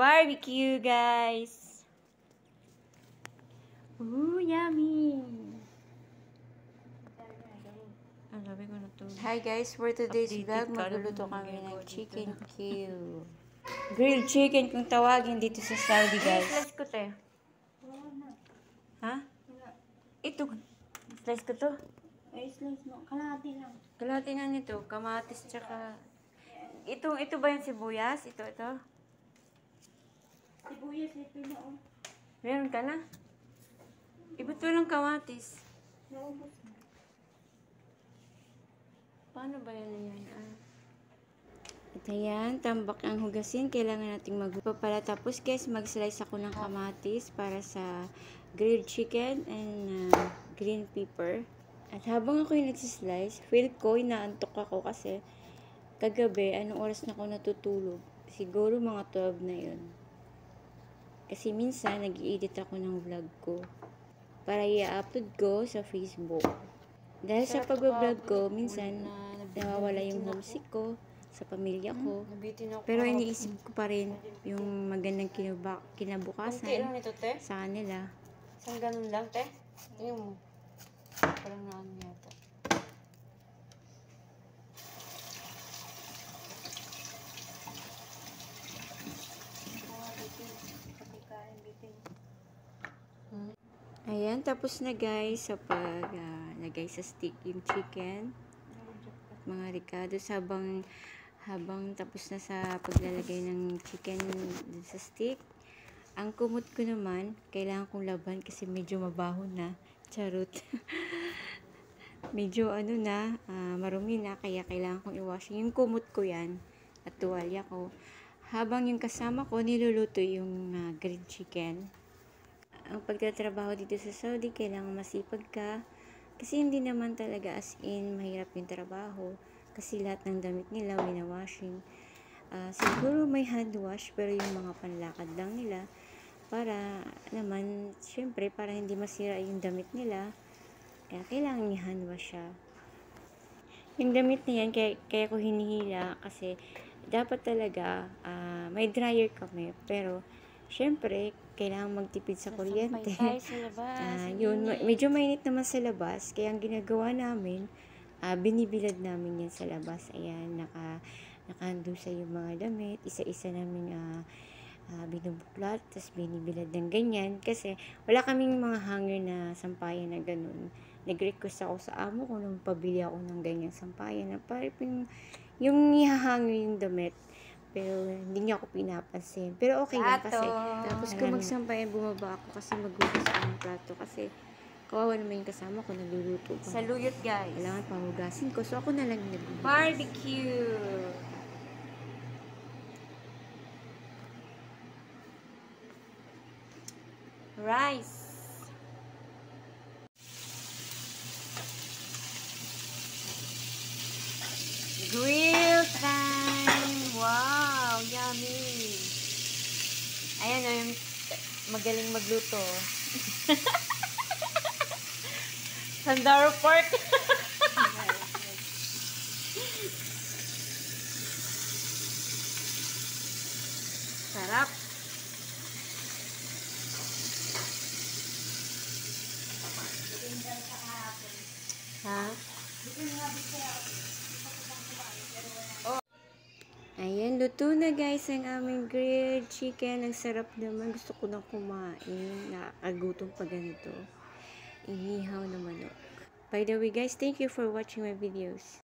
barbecue, guys. Ooh, yummy. Hi guys, for today's vlog, magluluto kami ng chicken Q. Grilled chicken kung tawagin dito sa Saudi, guys. Slice ko, te. Ha? Ito. Slice ko to. Ay, slice mo. Kalahati lang. Kalahati nga nito. Kamatis tsaka... Ito ba yung sibuyas? Ito. Sibuyas, ito na oh. Meron ka na? Iba't walang kamatis. Naubos na. Paano ba yan? At ayan, tambak ang hugasin. Kailangan nating magpapala. Tapos guys, mag-slice ako ng kamatis para sa grilled chicken and green pepper. At habang ako yung nagsislice, feel ko, inaantok ako kasi kagabi, anong oras na ako natutulog? Siguro mga 12 na yun. Kasi minsan, nag-i-edit ako ng vlog ko para i-upload ko sa Facebook. Dahil sa pag-vlog ko, minsan nawawala yung homesick ko sa pamilya ko. Pero iniisip ko pa rin yung magandang kinabukasan sa kanila. Isang ganun lang, te? Tingnan mo. Parang naano yata. Ayan, tapos na guys sa paglagay sa stick yung chicken. Mga ricados habang tapos na sa paglalagay ng chicken sa stick. Ang kumot ko naman, kailangan kong laban kasi medyo mabaho na. Charot. Medyo marumi na, kaya kailangan kong i-wash. Yung kumot ko yan at tuwalya ko. Habang yung kasama ko, niluluto yung grilled chicken. Ang pagtatrabaho dito sa Saudi, kailangan masipag ka. Kasi hindi naman talaga as in mahirap yung trabaho. Kasi lahat ng damit nila, winawashing. Siguro may hand wash, pero yung mga panlakad lang nila. Para naman, syempre, para hindi masira yung damit nila. Kaya kailangan i-hand wash siya. Yung damit na yan, kaya ko hinihila. Kasi dapat talaga, may dryer kami. Pero, syempre, kailangan magtipid sa kuryente. Medyo mainit naman sa labas. Kaya ang ginagawa namin, binibilad namin yan sa labas. Ayan, nakahandusay yung mga damit. Isa-isa namin binubuklat, tapos binibilad ng ganyan. Kasi wala kaming mga hanger na sampayan na ganun. Nag-request ako sa amo ko nung pabili ako ng ganyang sampayan. Na parang yung ihahanger yung damit. Pero hindi niya ako pinapansin. Pero okay lang kasi. Tapos kung magsampay, bumaba ako kasi maghugas ako ng plato. Kasi kawawa naman yung kasama ko, nagluluto pa. Saluyot, guys. Kailangan pahugasin ko. So ako na lang yung naghugas. Barbecue! Rice. Grill time! Wow! Yummy! Ayan o, yung magaling magluto. Sandaro pork! Sarap! Ha? Ayan, luto na guys ang aming grilled chicken. Ang sarap naman. Gusto ko na kumain. Nakakagutom pa ganito. Inihaw na manok. By the way guys, thank you for watching my videos.